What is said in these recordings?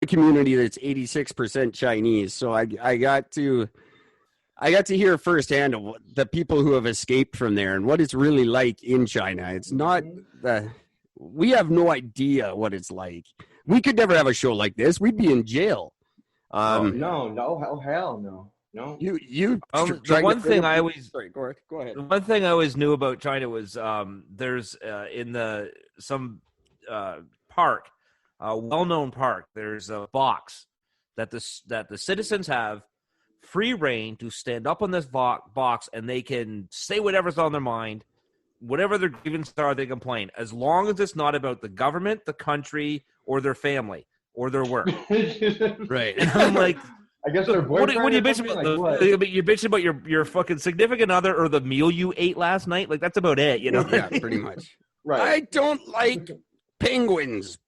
a community that's 86% Chinese, so I got to hear firsthand of the people who have escaped from there and what it's really like in China. It's not we have no idea what it's like. We could never have a show like this. We'd be in jail. No, hell no. No. The one thing I always go ahead. The one thing I always knew about China was there's in some park, a well-known park, there's a box that the citizens have free reign to stand up on this box, and they can say whatever's on their mind, whatever their grievances are, they complain, as long as it's not about the government, the country, or their family, or their work. Right. And I'm like, I guess they're what are you bitching about? You bitching about your fucking significant other or the meal you ate last night? Like, that's about it, you know? Yeah, pretty much. Right. I don't like penguins.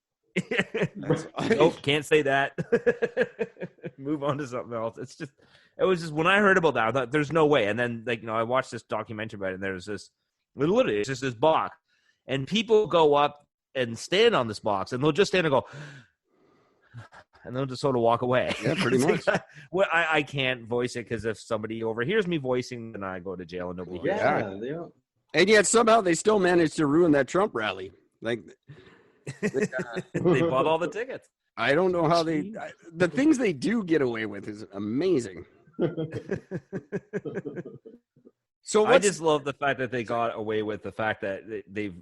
Nope, can't say that. Move on to something else. It was just when I heard about that, I thought there's no way. And then, like, I watched this documentary about it, and there's this literally it's just this box, and people go up and stand on this box, and they'll just stand and go, and they'll just sort of walk away. Yeah, pretty much. Well, I can't voice it because if somebody overhears me voicing, then I go to jail and nobody hears it. Yeah. And yet somehow they still managed to ruin that Trump rally. Like they bought all the tickets. I don't know how the things they do get away with is amazing. So I just love the fact that they got away with the fact that they've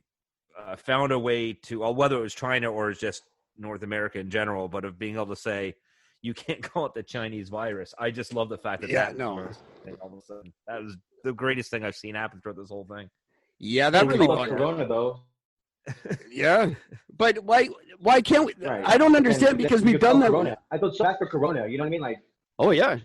found a way to, whether it was China or it's just North America in general, but of being able to say you can't call it the Chinese virus. I just love the fact that all of a sudden that was the greatest thing I've seen happen throughout this whole thing. Yeah, that really bugged Corona though. Yeah, but why can't we? Right. I don't understand because we've done that. Corona. I thought so for Corona. You know what I mean? Like, oh yeah.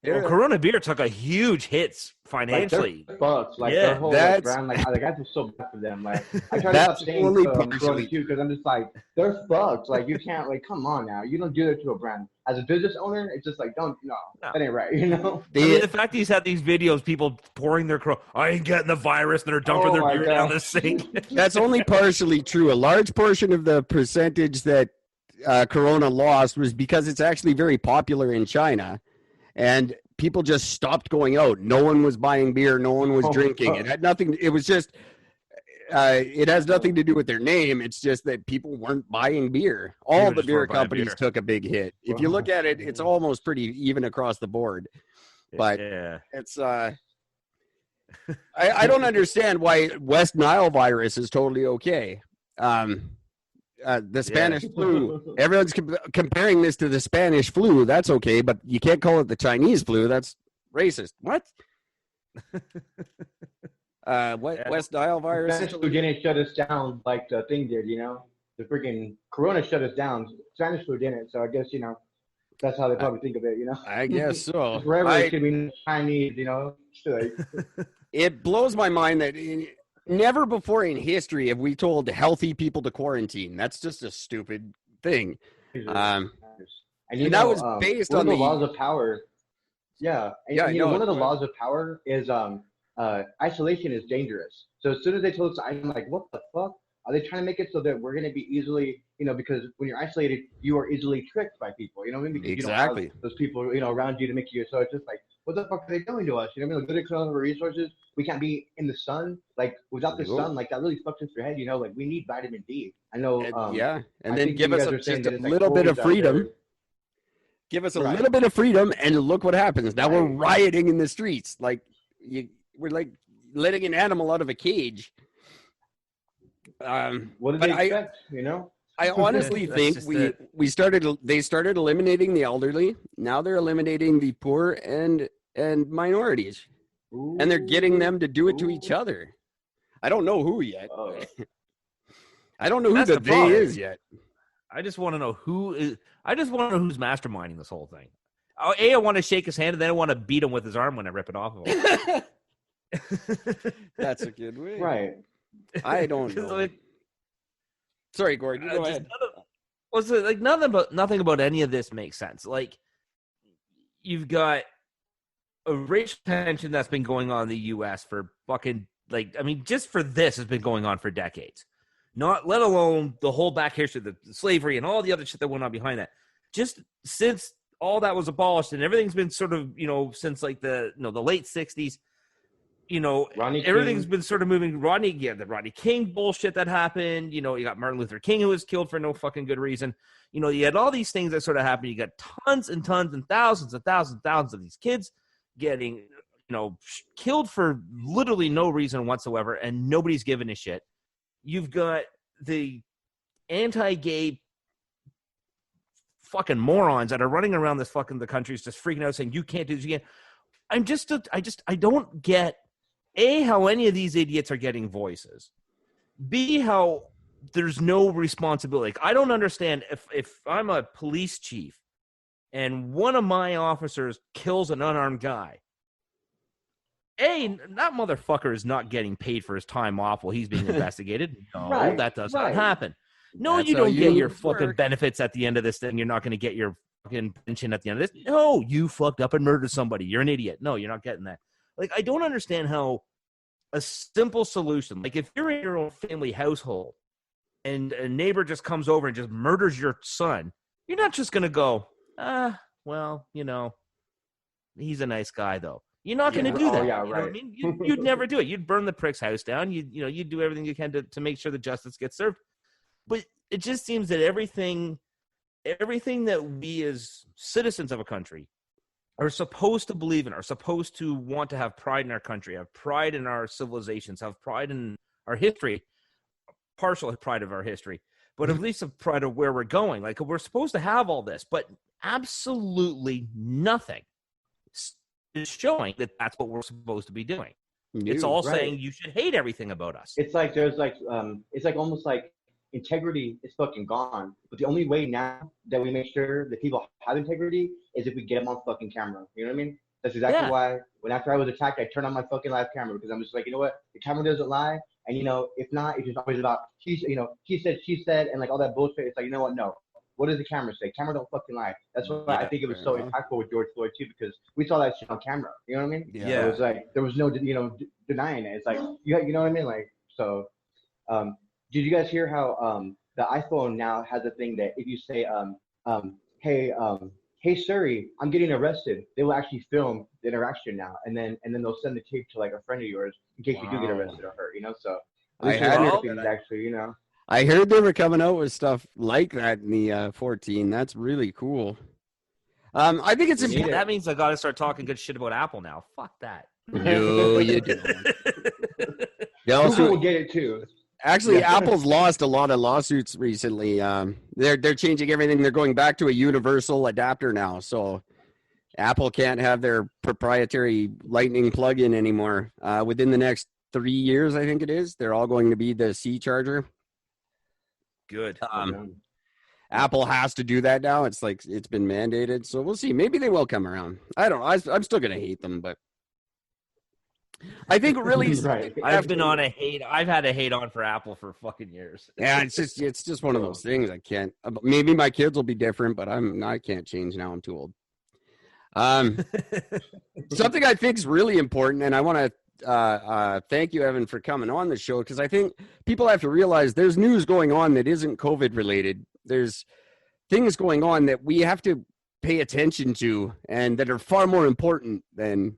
Well, Corona beer took a huge hits financially. Like fucked. Like their whole brand, like I feel so bad for them. Like I try to stop saying Corona too because I'm just like they're fucked. Like you can't come on now. You don't do that to a brand. As a business owner, it's just like no, that ain't right. You know. The fact he's had these videos, people pouring their I ain't getting the virus, and they're dumping their beer down the sink. That's only partially true. A large portion of the percentage that Corona lost was because it's actually very popular in China. And people just stopped going out. No one was buying beer. No one was drinking. It had nothing. It was just. It has nothing to do with their name. It's just that people weren't buying beer. All the beer companies took a big hit. If you look at it, it's almost pretty even across the board. But it's. I don't understand why West Nile virus is totally okay. The Spanish flu. Everyone's comparing this to the Spanish flu. That's okay, but you can't call it the Chinese flu. That's racist. What? West Nile virus? Spanish flu didn't shut us down like the thing did, The freaking Corona shut us down. Spanish flu didn't, so I guess, that's how they probably think of it, I guess so. Forever it should be Chinese, It blows my mind that... Never before in history have we told healthy people to quarantine. That's just a stupid thing. And that was based on the laws of power. Yeah. One of the laws of power is isolation is dangerous. So as soon as they told us, I'm like, what the fuck? Are they trying to make it so that we're going to be easily, because when you're isolated, you are easily tricked by people. You know what I mean? Because exactly. You don't have those people, around you to make you. So it's just like, what the fuck are they doing to us? You know what I mean? Like, good of resources. We can't be in the sun. Like, without the sun, like, that really fucks into your head. Like, we need vitamin D. I know. And then give us just a little bit of freedom. Give us a little bit of freedom, and look what happens. Now we're rioting in the streets. Like, we're like letting an animal out of a cage. What did they expect? I honestly think they started eliminating the elderly. Now they're eliminating the poor and minorities. Ooh. And they're getting them to do it to each other. I don't know who yet. Oh. I don't know who the they is yet. I just want to know who's masterminding this whole thing. I want to shake his hand, and then I want to beat him with his arm when I rip it off of him. That's a good way. Right. I don't know. Sorry, Gordon. Go ahead. Nothing about any of this makes sense. Like, you've got a racial tension that's been going on in the U.S. for fucking just for this has been going on for decades. not let alone the whole back history, the slavery and all the other shit that went on behind that. Just since all that was abolished and everything's been sort of, since like the late 60s, everything's been sort of moving. The Rodney King bullshit that happened. You got Martin Luther King, who was killed for no fucking good reason. You had all these things that sort of happened. You got tons and tons and thousands of these kids getting, killed for literally no reason whatsoever, and nobody's giving a shit. You've got the anti-gay fucking morons that are running around the country just freaking out saying, you can't do this again. I don't get how any of these idiots are getting voices. B, how there's no responsibility. Like, I don't understand if I'm a police chief and one of my officers kills an unarmed guy. That motherfucker is not getting paid for his time off while he's being investigated. No, that does not happen. No, you don't get your fucking benefits at the end of this thing. You're not going to get your fucking pension at the end of this. No, you fucked up and murdered somebody. You're an idiot. No, you're not getting that. Like, I don't understand how a simple solution, like if you're in your own family household and a neighbor just comes over and just murders your son, you're not just going to go, well, he's a nice guy, though. You're not going to do that. You know what I mean? You'd never do it. You'd burn the prick's house down. You'd do everything you can to make sure that justice gets served. But it just seems that everything that we as citizens of a country are supposed to believe in, are supposed to want to have pride in our country, have pride in our civilizations, have pride in our history, partial pride of our history, but at least a pride of where we're going. Like, we're supposed to have all this, but absolutely nothing is showing that that's what we're supposed to be doing. It's all saying you should hate everything about us. It's like there's like it's like almost like integrity is fucking gone. But the only way now that we make sure that people have integrity is if we get them on fucking camera. You know what I mean? That's exactly why after I was attacked, I turned on my fucking live camera, because I'm just like, you know what? The camera doesn't lie. And if not, it's just always about he said, she said, and like all that bullshit. It's like, you know what? No. What does the camera say? Camera don't fucking lie. That's why I think it was so impactful with George Floyd too, because we saw that shit on camera. You know what I mean? Yeah. It was like there was no denying it. It's like you know what I mean? Like, so did you guys hear how the iPhone now has a thing that if you say hey Siri, I'm getting arrested, they will actually film the interaction now, and then they'll send the tape to like a friend of yours in case you do get arrested or hurt. So I heard they were coming out with stuff like that in the 14. That's really cool. I think it's important. That means I got to start talking good shit about Apple now. Fuck that. No, you don't. Google will get it too. Actually, Apple's lost a lot of lawsuits recently. They're changing everything. They're going back to a universal adapter now. So Apple can't have their proprietary Lightning plug-in anymore. Within the next 3 years, I think it is, they're all going to be the C charger. Good. Apple has to do that now. It's like it's been mandated. So we'll see. Maybe they will come around. I don't know. I'm still going to hate them, but I think really I've had a hate on for Apple for fucking years. Yeah, it's just one of those things. I can't. Maybe my kids will be different, but I can't change now. I'm too old. Something I think is really important, and I want to thank you, Evan, for coming on the show, because I think people have to realize there's news going on that isn't COVID related. There's things going on that we have to pay attention to, and that are far more important than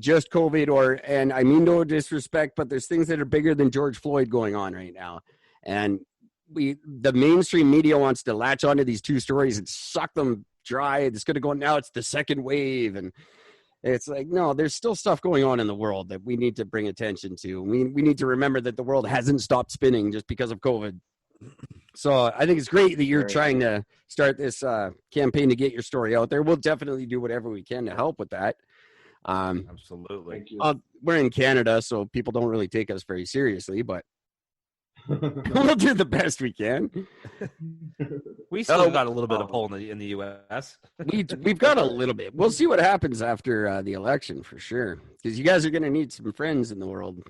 just COVID, and I mean no disrespect, but there's things that are bigger than George Floyd going on right now. And the mainstream media wants to latch onto these two stories and suck them dry. It's going to go, now it's the second wave. And it's like, no, there's still stuff going on in the world that we need to bring attention to. We need to remember that the world hasn't stopped spinning just because of COVID. So I think it's great that you're trying to start this campaign to get your story out there. We'll definitely do whatever we can to help with that. Absolutely. We're in Canada, so people don't really take us very seriously, but we'll do the best we can. We still got a little bit of pull in the U.S. We've got a little bit. We'll see what happens after the election for sure, because you guys are going to need some friends in the world.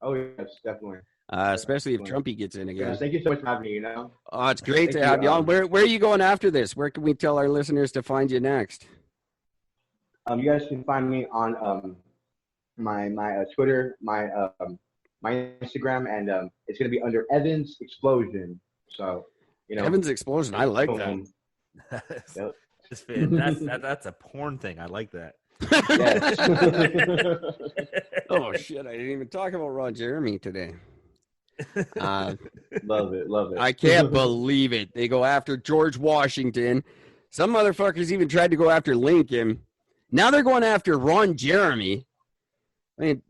Oh yes, definitely. Especially if Trumpy gets in again. Yes, thank you so much for having me. Oh, it's great to have you on. Where are you going after this? Where can we tell our listeners to find you next? You guys can find me on my Twitter, my my Instagram, and it's gonna be under Evan's Explosion. So, Evan's Explosion. I like that. Yep. That's a porn thing. I like that. Yes. Oh shit! I didn't even talk about Ron Jeremy today. Love it. I can't believe it. They go after George Washington. Some motherfuckers even tried to go after Lincoln. Now they're going after Ron Jeremy. I mean,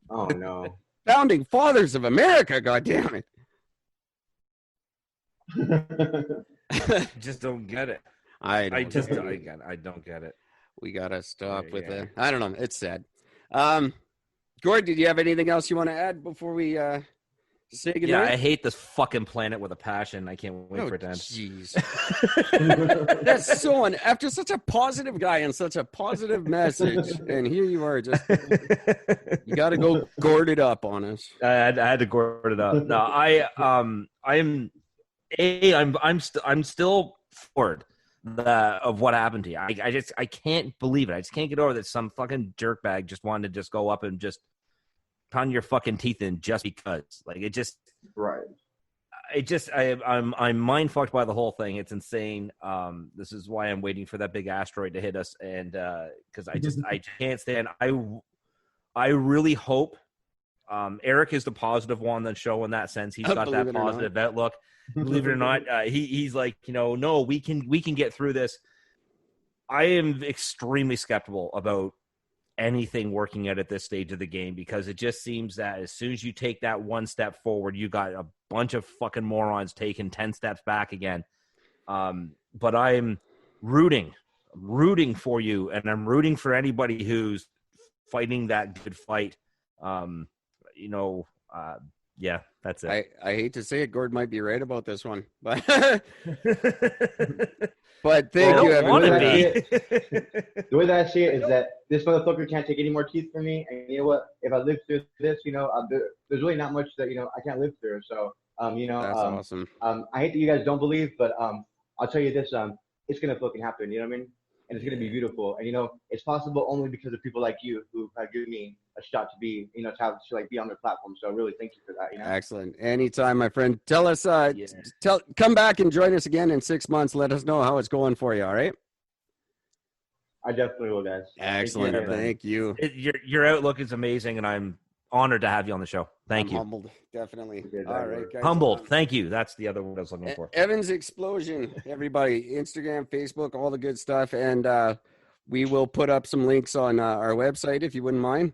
Oh no. Founding fathers of America. God damn it. Just don't get it. I don't get it. We gotta stop with it. I don't know. It's sad. Gord, did you have anything else you want to add before we say goodnight? Yeah, I hate this fucking planet with a passion. I can't wait for it to end. Jeez. That's so after such a positive guy and such a positive message, and here you are, just you got to go gourd it up on us. I had to gourd it up. No, I'm still floored of what happened to you. I can't believe it. I just can't get over that some fucking jerkbag just wanted to just go up and just pound your fucking teeth in just because. Like it just right. I'm mind fucked by the whole thing. It's insane. This is why I'm waiting for that big asteroid to hit us, and because I can't stand. I really hope. Eric is the positive one on the show in that sense. He's got that positive outlook. Believe it or not, he's like, no, we can get through this. I am extremely skeptical about anything working out at this stage of the game because it just seems that as soon as you take that one step forward, you got a bunch of fucking morons taking 10 steps back again. But I'm rooting for you, and I'm rooting for anybody who's fighting that good fight. Yeah, that's it. I hate to say it, Gord might be right about this one, but but thank you, Evan. The way that I see it is that this motherfucker can't take any more teeth from me, and you know what? If I live through this, there's really not much that I can't live through. So, that's awesome. I hate that you guys don't believe, but I'll tell you this: it's gonna fucking happen. You know what I mean? And it's gonna be beautiful. And it's possible only because of people like you who have given me a shot to be, to be on their platform. So really, thank you for that. Excellent. Anytime, my friend. Tell us, come back and join us again in 6 months. Let us know how it's going for you. All right. I definitely will, guys. Excellent. Thank you. Your outlook is amazing, and I'm honored to have you on the show. Thank you. Humbled, definitely. All right, guys. Humbled. Thank you. That's the other word I was looking for. Evan's Explosion, everybody. Instagram, Facebook, all the good stuff. And we will put up some links on our website if you wouldn't mind.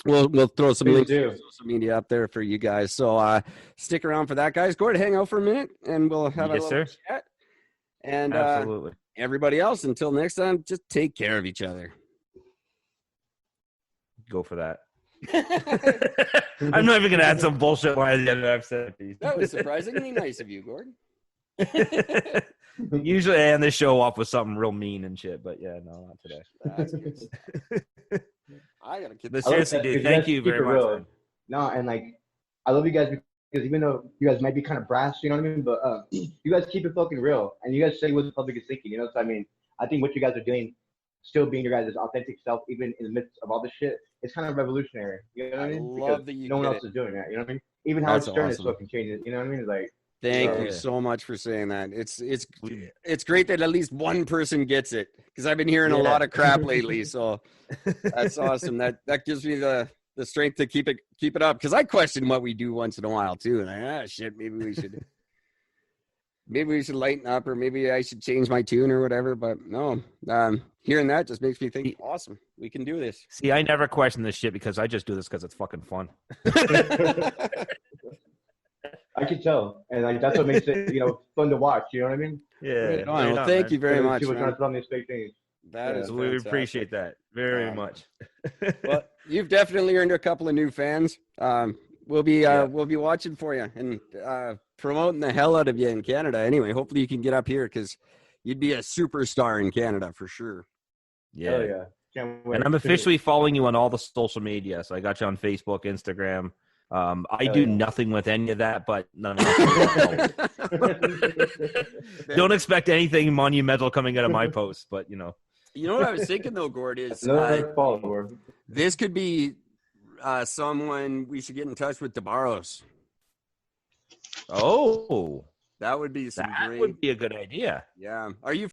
We'll throw some links to social media up there for you guys. So stick around for that, guys. Go ahead and hang out for a minute, and we'll have a little chat. And absolutely. Everybody else, until next time, just take care of each other. Go for that. I'm not even gonna add some bullshit line that I've said. That was surprisingly nice of you, Gordon. Usually I end the show off with something real mean and shit, but yeah, no, not today. That's good stuff. I gotta keep this. Seriously, dude, thank you very much. No, and I love you guys because even though you guys might be kind of brash, you know what I mean, but you guys keep it fucking real, and you guys say what the public is thinking. So I mean, I think what you guys are doing, still being your guys' authentic self, even in the midst of all this shit, it's kind of revolutionary. You know what I mean? Love that no one else is doing that. You know what I mean? Even Howard Stern is fucking changing. You know what I mean? Thank you so much for saying that. It's great that at least one person gets it, because I've been hearing a lot of crap lately. So that's awesome. That gives me the strength to keep it up, because I question what we do once in a while too. And shit, maybe we should lighten up, or maybe I should change my tune or whatever. But no, hearing that just makes me think, awesome, we can do this. See, I never question this shit because I just do this because it's fucking fun. I can tell, and that's what makes it, fun to watch. You know what I mean? Yeah. Well, thank you very much. People trying to put on these fake things. That is we appreciate that very much. Well, you've definitely earned a couple of new fans. We'll be watching for you and promoting the hell out of you in Canada. Anyway, hopefully you can get up here, because you'd be a superstar in Canada for sure. Yeah. Hell yeah. Can't wait. And I'm officially following you on all the social media. So I got you on Facebook, Instagram. I do nothing with any of that, but none of don't expect anything monumental coming out of my posts, but You know what I was thinking though, Gord, is follower. This could be someone we should get in touch with DeBarros. Oh, that would be some that great. would be a good idea. Yeah. Are you